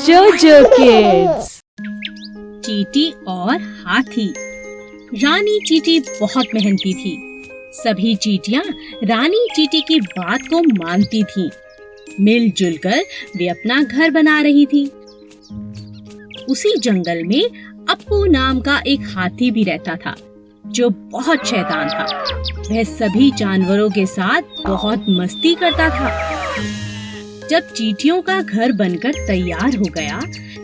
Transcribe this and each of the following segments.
जोजो किड्स। चींटी और हाथी। रानी चींटी बहुत मेहनती थी। सभी चींटियां रानी चींटी की बात को मानती थीं। मिलजुल कर वे अपना घर बना रही थी। उसी जंगल में अप्पू नाम का एक हाथी भी रहता था, जो बहुत शैतान था। वह सभी जानवरों के साथ बहुत मस्ती करता था। जब चींटियों का घर बनकर तैयार हो गया,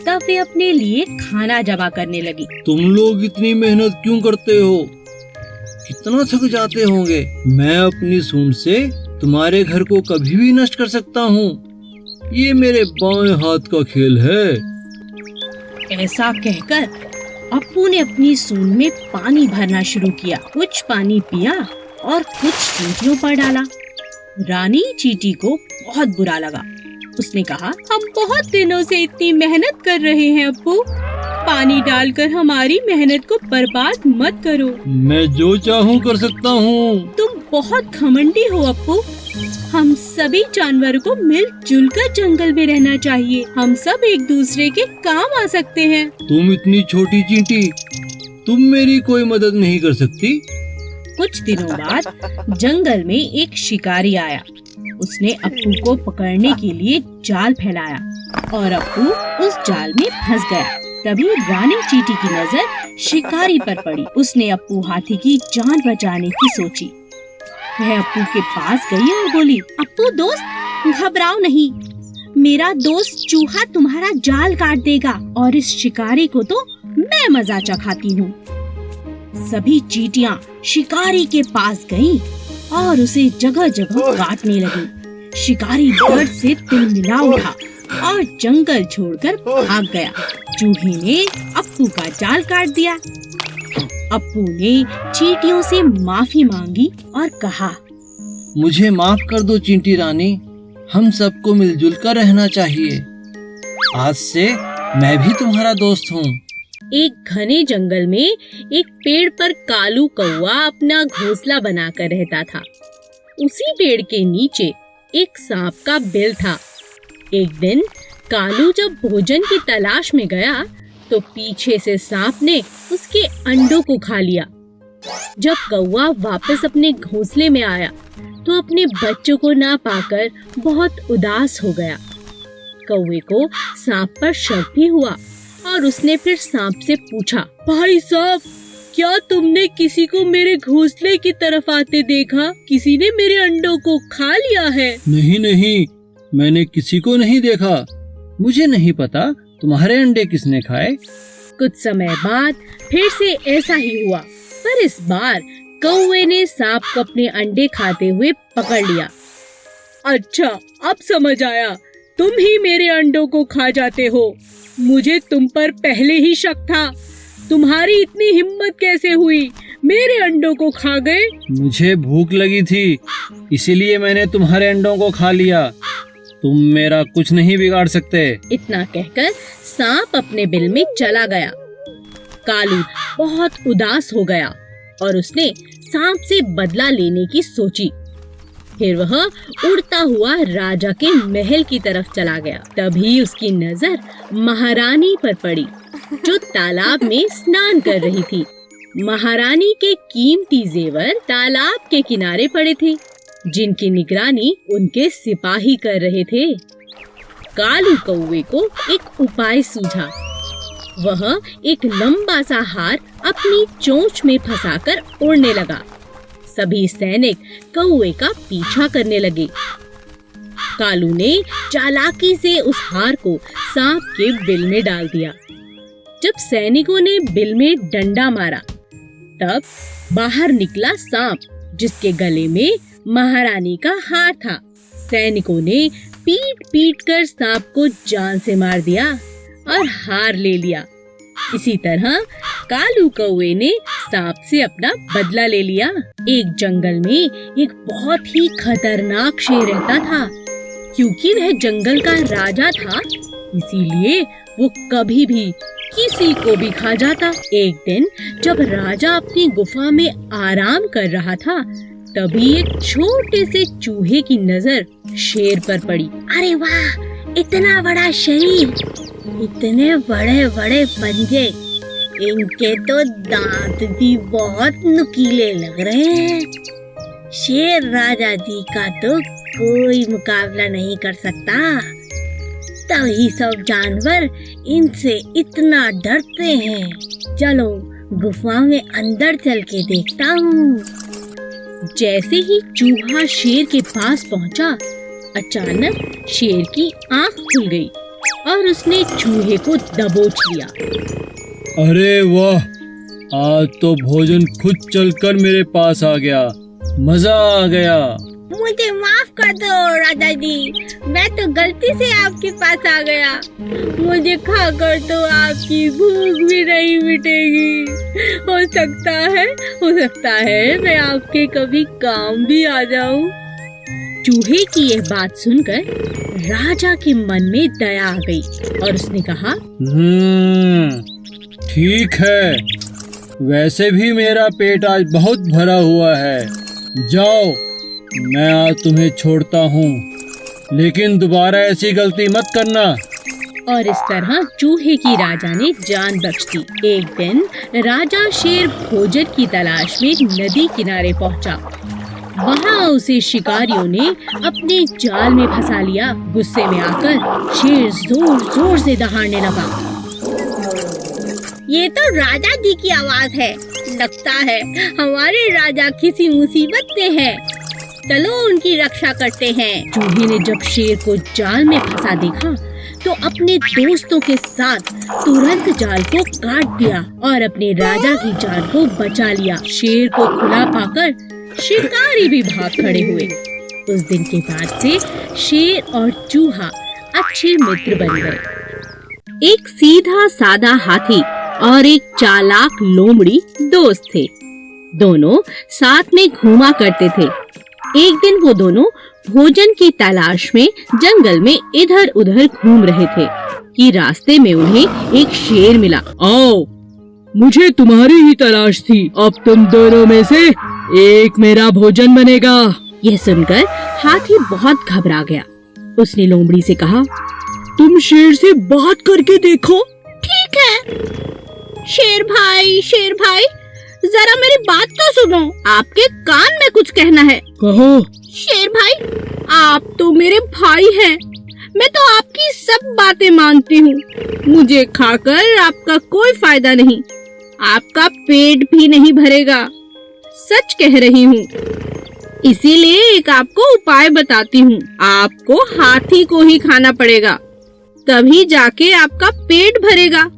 तब वे अपने लिए खाना जमा करने लगी। तुम लोग इतनी मेहनत क्यों करते हो? कितना थक जाते होंगे। मैं अपनी सूंड से तुम्हारे घर को कभी भी नष्ट कर सकता हूँ। ये मेरे बाएं हाथ का खेल है। ऐसा कहकर अप्पू ने अपनी सूंड में पानी भरना शुरू किया। कुछ पानी पिया और कुछ चींटियों पर डाला। रानी चींटी को बहुत बुरा लगा। उसने कहा, हम बहुत दिनों से इतनी मेहनत कर रहे हैं अप्पू, पानी डालकर हमारी मेहनत को बर्बाद मत करो। मैं जो चाहूँ कर सकता हूँ। तुम बहुत घमंडी हो अप्पू। हम सभी जानवरों को मिलजुल कर जंगल में रहना चाहिए। हम सब एक दूसरे के काम आ सकते हैं। तुम इतनी छोटी चींटी, तुम मेरी कोई मदद नहीं कर सकती। कुछ दिनों बाद जंगल में एक शिकारी आया। उसने अप्पू को पकड़ने के लिए जाल फैलाया और अप्पू उस जाल में फंस गया। तभी रानी चींटी की नजर शिकारी पर पड़ी। उसने अप्पू हाथी की जान बचाने की सोची। वह अप्पू के पास गई और बोली, अप्पू दोस्त, घबराओ नहीं। मेरा दोस्त चूहा तुम्हारा जाल काट देगा और इस शिकारी को तो मैं मजा चखाती हूँ। सभी चींटियां शिकारी के पास गईं और उसे जगह जगह काटने लगी। शिकारी डर से तिलमिला उठा और जंगल छोड़कर भाग गया। चूहे ने अप्पू का जाल काट दिया। अप्पू ने चींटियों से माफी मांगी और कहा, मुझे माफ कर दो चींटी रानी, हम सबको मिलजुल कर रहना चाहिए। आज से मैं भी तुम्हारा दोस्त हूँ। एक घने जंगल में एक पेड़ पर कालू कौवा अपना घोंसला बनाकर रहता था। उसी पेड़ के नीचे एक सांप का बिल था। एक दिन कालू जब भोजन की तलाश में गया, तो पीछे से सांप ने उसके अंडों को खा लिया। जब कौवा वापस अपने घोंसले में आया, तो अपने बच्चों को ना पाकर बहुत उदास हो गया। कौवे को सांप पर शक भी हुआ और उसने फिर सांप से पूछा, भाई सांप, क्या तुमने किसी को मेरे घोंसले की तरफ आते देखा? किसी ने मेरे अंडों को खा लिया है? नहीं नहीं, मैंने किसी को नहीं देखा। मुझे नहीं पता तुम्हारे अंडे किसने खाए। कुछ समय बाद फिर से ऐसा ही हुआ, पर इस बार कौवे ने सांप को अपने अंडे खाते हुए पकड़ लिया। अच्छा, अब समझ आया, तुम ही मेरे अंडों को खा जाते हो। मुझे तुम पर पहले ही शक था। तुम्हारी इतनी हिम्मत कैसे हुई? मेरे अंडों को खा गए। मुझे भूख लगी थी, इसीलिए मैंने तुम्हारे अंडों को खा लिया। तुम मेरा कुछ नहीं बिगाड़ सकते। इतना कहकर सांप अपने बिल में चला गया। कालू बहुत उदास हो गया और उसने सांप से बदला लेने की सोची। फिर वह उड़ता हुआ राजा के महल की तरफ चला गया। तभी उसकी नजर महारानी पर पड़ी, जो तालाब में स्नान कर रही थी। महारानी के कीमती जेवर तालाब के किनारे पड़े थे, जिनकी निगरानी उनके सिपाही कर रहे थे। कालू कौवे को एक उपाय सूझा। वह एक लंबा सा हार अपनी चोंच में फंसाकर उड़ने लगा। सभी सैनिक कौवे का पीछा करने लगे। कालू ने चालाकी से उस हार को सांप के बिल में डाल दिया। जब सैनिकों ने बिल में डंडा मारा, तब बाहर निकला सांप, जिसके गले में महारानी का हार था। सैनिकों ने पीट पीट कर सांप को जान से मार दिया और हार ले लिया। इसी तरह कालू कौवे ने सांप से अपना बदला ले लिया। एक जंगल में एक बहुत ही खतरनाक शेर रहता था। क्योंकि वह जंगल का राजा था, इसीलिए वो कभी भी किसी को भी खा जाता। एक दिन जब राजा अपनी गुफा में आराम कर रहा था, तभी एक छोटे से चूहे की नजर शेर पर पड़ी। अरे वाह, इतना बड़ा शरीर! इतने बड़े बड़े पंजे, इनके तो दांत भी बहुत नुकीले लग रहे हैं। शेर राजा जी का तो कोई मुकाबला नहीं कर सकता। तभी सब जानवर इनसे इतना डरते हैं। चलो गुफा में अंदर चल के देखता हूँ। जैसे ही चूहा शेर के पास पहुंचा, अचानक शेर की आंख खुल गई और उसने चूहे को दबोच लिया। अरे वाह, आज तो भोजन खुद चलकर मेरे पास आ गया। मजा आ गया। मुझे माफ कर दो राजा जी, मैं तो गलती से आपके पास आ गया। मुझे खाकर तो आपकी भूख भी नहीं मिटेगी। हो सकता है मैं आपके कभी काम भी आ जाऊं। चूहे की यह बात सुनकर राजा के मन में दया आ गई और उसने कहा, ठीक है, वैसे भी मेरा पेट आज बहुत भरा हुआ है। जाओ, मैं आज तुम्हें छोड़ता हूँ, लेकिन दोबारा ऐसी गलती मत करना। और इस तरह चूहे की राजा ने जान बख्श दी। एक दिन राजा शेर भोजन की तलाश में नदी किनारे पहुँचा। वहाँ उसे शिकारियों ने अपने जाल में फंसा लिया। गुस्से में आकर शेर जोर जोर से दहाड़ने लगा। ये तो राजा जी की आवाज है। लगता है हमारे राजा किसी मुसीबत में हैं। चलो उनकी रक्षा करते हैं। चूहे ने जब शेर को जाल में फंसा देखा तो अपने दोस्तों के साथ तुरंत जाल को काट दिया और अपने राजा की जान को बचा लिया। शेर को खुला पाकर शिकारी भी भाग खड़े हुए। उस दिन के बाद से शेर और चूहा अच्छे मित्र बन गए। एक सीधा सादा हाथी और एक चालाक लोमड़ी दोस्त थे। दोनों साथ में घूमा करते थे। एक दिन वो दोनों भोजन की तलाश में जंगल में इधर उधर घूम रहे थे कि रास्ते में उन्हें एक शेर मिला। आओ, मुझे तुम्हारी ही तलाश थी। अब तुम दोनों में से एक मेरा भोजन बनेगा। यह सुनकर हाथी बहुत घबरा गया। उसने लोमड़ी से कहा, तुम शेर से बात करके देखो। ठीक है। शेर भाई, जरा मेरी बात तो सुनो। आपके कान में कुछ कहना है। कहो। शेर भाई, आप तो मेरे भाई हैं। मैं तो आपकी सब बातें मानती हूँ। मुझे खाकर आपका कोई फायदा नहीं। आपका पेट भी नहीं भरेगा। सच कह रही हूँ। इसीलिए एक आपको उपाय बताती हूँ। आपको हाथी को ही खाना पड़ेगा, तभी जाके आपका पेट भरेगा।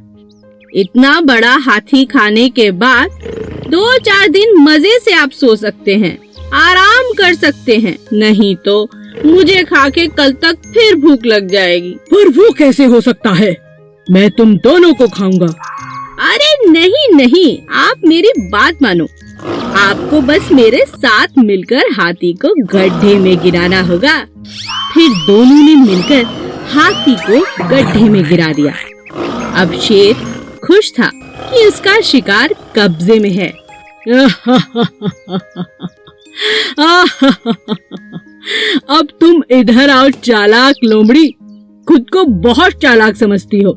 इतना बड़ा हाथी खाने के बाद 2-4 दिन मजे से आप सो सकते हैं, आराम कर सकते हैं। नहीं तो मुझे खा के कल तक फिर भूख लग जाएगी। पर वो कैसे हो सकता है? मैं तुम दोनों को खाऊंगा। अरे नहीं, आप मेरी बात मानो। आपको बस मेरे साथ मिलकर हाथी को गड्ढे में गिराना होगा। फिर दोनों ने मिलकर हाथी को गड्ढे में गिरा दिया। अब शेर खुश था कि उसका शिकार कब्जे में है। अब तुम इधर आओ चालाक लोमड़ी। खुद को बहुत चालाक समझती हो।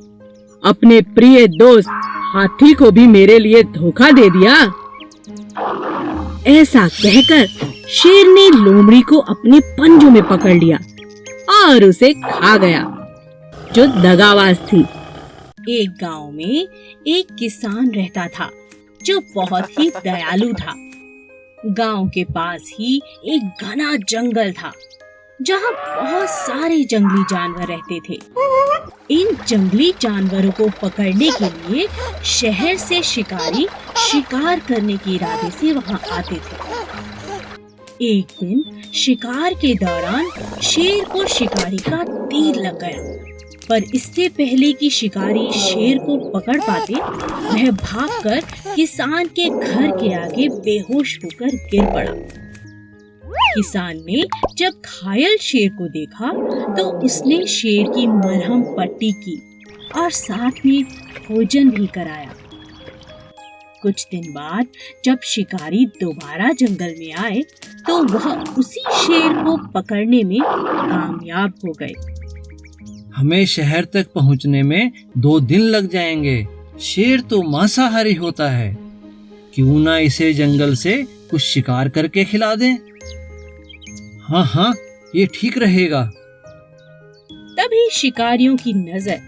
अपने प्रिय दोस्त हाथी को भी मेरे लिए धोखा दे दिया। ऐसा कहकर शेर ने लोमड़ी को अपने पंजों में पकड़ लिया और उसे खा गया, जो दगाबाज थी। एक गांव में एक किसान रहता था जो बहुत ही दयालु था। गांव के पास ही एक घना जंगल था जहां बहुत सारे जंगली जानवर रहते थे। इन जंगली जानवरों को पकड़ने के लिए शहर से शिकारी शिकार करने के इरादे से वहां आते थे। एक दिन शिकार के दौरान शेर को शिकारी का तीर लग गया, पर इससे पहले कि शिकारी शेर को पकड़ पाते, वह भागकर किसान के घर के आगे बेहोश होकर गिर पड़ा। किसान ने जब घायल शेर को देखा तो उसने शेर की मरहम पट्टी की और साथ में भोजन भी कराया। कुछ दिन बाद जब शिकारी दोबारा जंगल में आए तो वह उसी शेर को पकड़ने में कामयाब हो गए। हमें शहर तक पहुंचने में 2 दिन लग जाएंगे। शेर तो मांसाहारी होता है, क्यों ना इसे जंगल से कुछ शिकार करके खिला दें। हाँ हाँ, ये ठीक रहेगा। तभी शिकारियों की नजर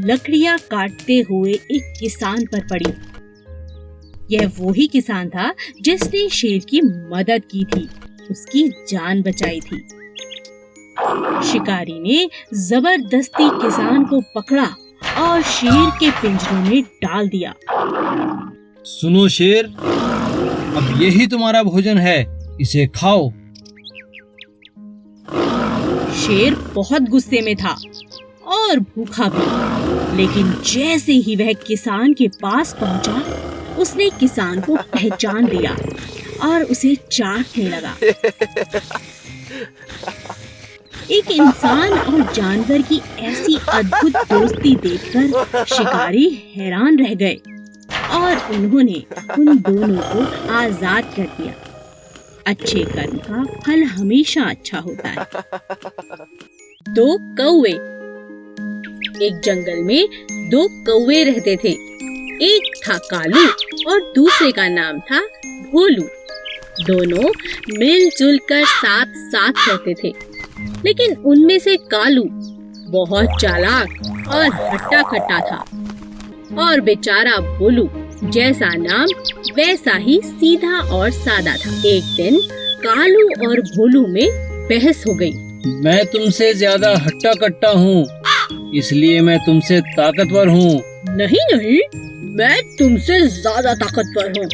लकड़ियां काटते हुए एक किसान पर पड़ी। यह वही किसान था जिसने शेर की मदद की थी, उसकी जान बचाई थी। शिकारी ने जबरदस्ती किसान को पकड़ा और शेर के पिंजरे में डाल दिया। सुनो शेर, अब यही तुम्हारा भोजन है, इसे खाओ। शेर बहुत गुस्से में था और भूखा भी, लेकिन जैसे ही वह किसान के पास पहुंचा, उसने किसान को पहचान लिया और उसे चाटने लगा। एक इंसान और जानवर की ऐसी अद्भुत दोस्ती देखकर शिकारी हैरान रह गए और उन्होंने उन दोनों को आजाद कर दिया। अच्छे कर्म का फल हमेशा अच्छा होता है। 2 कौवे। एक जंगल में 2 कौवे रहते थे। एक था कालू और दूसरे का नाम था भोलू। दोनों मिलजुल कर साथ साथ रहते थे, लेकिन उनमें से कालू बहुत चालाक और हट्टा कट्टा था और बेचारा भोलू जैसा नाम वैसा ही सीधा और सादा था। एक दिन कालू और भोलू में बहस हो गई। मैं तुमसे ज्यादा हट्टा कट्टा हूँ, इसलिए मैं तुमसे ताकतवर हूँ। नहीं नहीं, मैं तुमसे ज्यादा ताकतवर हूँ,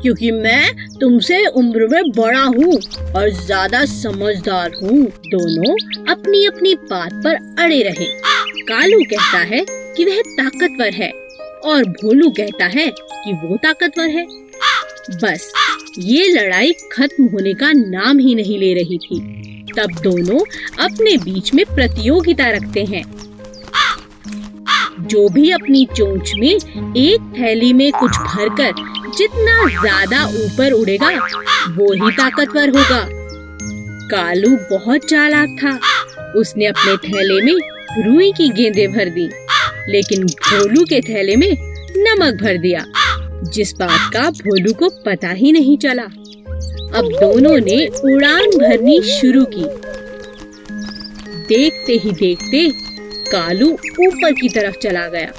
क्योंकि मैं तुमसे उम्र में बड़ा हूँ और ज्यादा समझदार हूँ। दोनों अपनी अपनी बात पर अड़े रहे। कालू कहता है कि वह ताकतवर है और भोलू कहता है कि वो ताकतवर है। बस ये लड़ाई खत्म होने का नाम ही नहीं ले रही थी। तब दोनों अपने बीच में प्रतियोगिता रखते हैं। जो भी अपनी चोंच में एक थैली में कुछ भरकर जितना ज्यादा ऊपर उड़ेगा, वो ही ताकतवर होगा। कालू बहुत चालाक था। उसने अपने थैले में रुई की गेंदें भर दी, लेकिन भोलू के थैले में नमक भर दिया, जिस बात का भोलू को पता ही नहीं चला। अब दोनों ने उड़ान भरनी शुरू की। देखते ही देखते कालू ऊपर की तरफ चला गया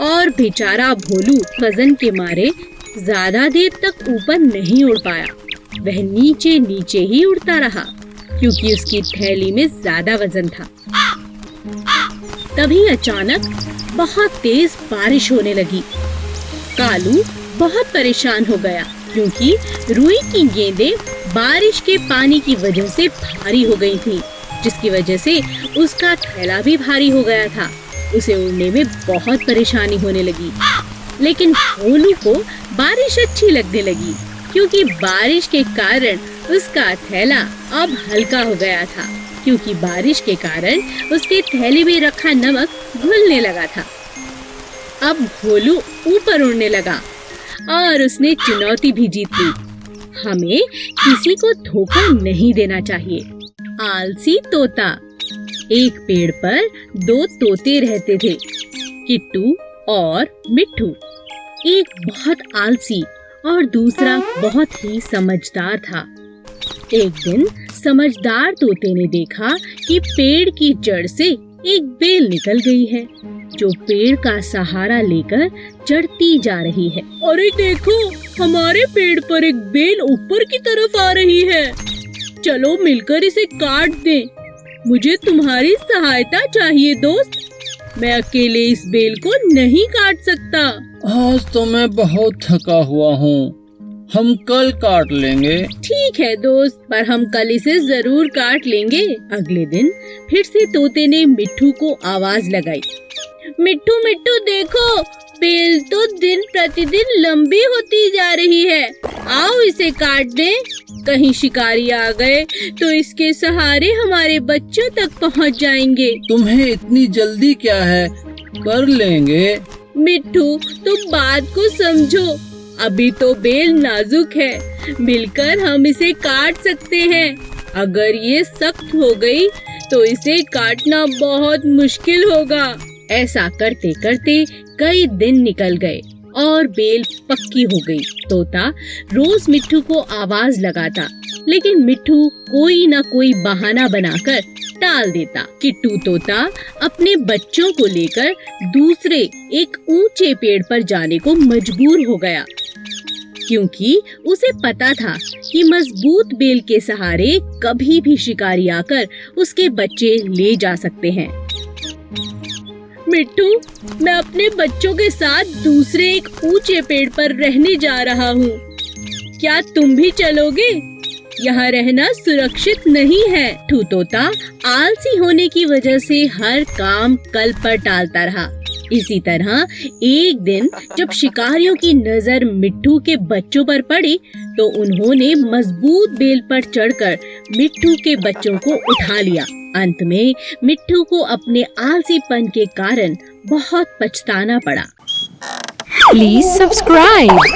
और बेचारा भोलू वजन के मारे ज्यादा देर तक ऊपर नहीं उड़ पाया। वह नीचे नीचे ही उड़ता रहा, क्योंकि उसकी थैली में ज्यादा वजन था। तभी अचानक बहुत तेज बारिश होने लगी। कालू बहुत परेशान हो गया, क्योंकि रुई की गेंदें बारिश के पानी की वजह से भारी हो गई थी, जिसकी वजह से उसका थैला भी भारी हो गया था। उसे उड़ने में बहुत परेशानी होने लगी। लेकिन भोलू को बारिश अच्छी लगने लगी, क्योंकि बारिश के कारण उसका थैला अब हल्का हो गया था, क्योंकि बारिश के कारण उसके थैले में रखा नमक घुलने लगा था। अब भोलू ऊपर उड़ने लगा और उसने चुनौती भी जीत ली। हमें किसी को धोखा नहीं देना चाहिए। आलसी तोता। एक पेड़ पर 2 तोते रहते थे, किट्टू और मिट्ठू। एक बहुत आलसी और दूसरा बहुत ही समझदार था। एक दिन समझदार तोते ने देखा कि पेड़ की जड़ से एक बेल निकल गई है, जो पेड़ का सहारा लेकर चढ़ती जा रही है। अरे देखो, हमारे पेड़ पर एक बेल ऊपर की तरफ आ रही है। चलो मिलकर इसे काट दें। मुझे तुम्हारी सहायता चाहिए दोस्त। मैं अकेले इस बेल को नहीं काट सकता। आज तो मैं बहुत थका हुआ हूँ, हम कल काट लेंगे। ठीक है दोस्त, पर हम कल इसे जरूर काट लेंगे। अगले दिन फिर से तोते ने मिट्ठू को आवाज लगाई। मिट्ठू मिट्ठू देखो, बेल तो दिन प्रतिदिन लंबी होती जा रही है। आओ इसे काट दें। कहीं शिकारी आ गए तो इसके सहारे हमारे बच्चों तक पहुंच जाएंगे। तुम्हें इतनी जल्दी क्या है, कर लेंगे। मिट्ठू तुम बात को समझो, अभी तो बेल नाजुक है। मिलकर हम इसे काट सकते हैं। अगर ये सख्त हो गई तो इसे काटना बहुत मुश्किल होगा। ऐसा करते करते कई दिन निकल गए और बेल पक्की हो गई। तोता रोज मिट्ठू को आवाज लगाता, लेकिन मिट्ठू कोई ना कोई बहाना बनाकर टाल देता। किट्टू तोता अपने बच्चों को लेकर दूसरे एक ऊंचे पेड़ पर जाने को मजबूर हो गया, क्योंकि उसे पता था कि मजबूत बेल के सहारे कभी भी शिकारी आकर उसके बच्चे ले जा सकते हैं। मिट्टू, मैं अपने बच्चों के साथ दूसरे एक ऊंचे पेड़ पर रहने जा रहा हूँ। क्या तुम भी चलोगे? यहाँ रहना सुरक्षित नहीं है। मिट्ठू तोता आलसी होने की वजह से हर काम कल पर टालता रहा। इसी तरह एक दिन जब शिकारियों की नजर मिट्ठू के बच्चों पर पड़ी, तो उन्होंने मजबूत बेल पर चढ़कर मिट्ठू के बच्चों को उठा लिया। अंत में मिट्ठू को अपने आलसीपन के कारण बहुत पछताना पड़ा। Please subscribe.